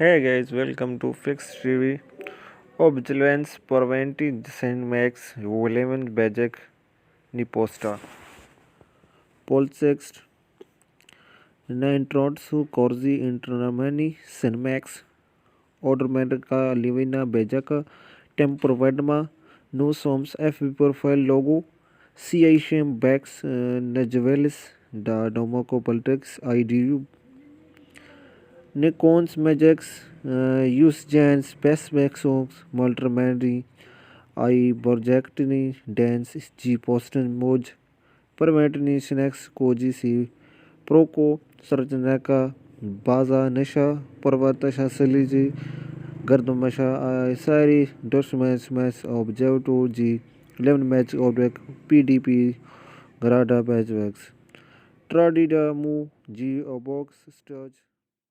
Hey guys, welcome to Fix TV. Objavljen Porventi Max William Bajek Niposta. Polsext Nintrotsu Corzi Intramani Senmax Ordermedica Livina Bejaka Tempor Vedma No Soms FB profile logo CISM Bax Najavelis Da Domoco Politics IDU Nikon's Magics Use Jan Space Maxox Multramandi I Borjactini Dance G Poston Moj Permatini Snacks Koji C Proco Sarjanaka Baza Nesha Parvata Saliji Gardamasha Sari Dosmas Mass Objavto G 11 match object PDP Garada Patchworks Tradida Mu G Obox Sturge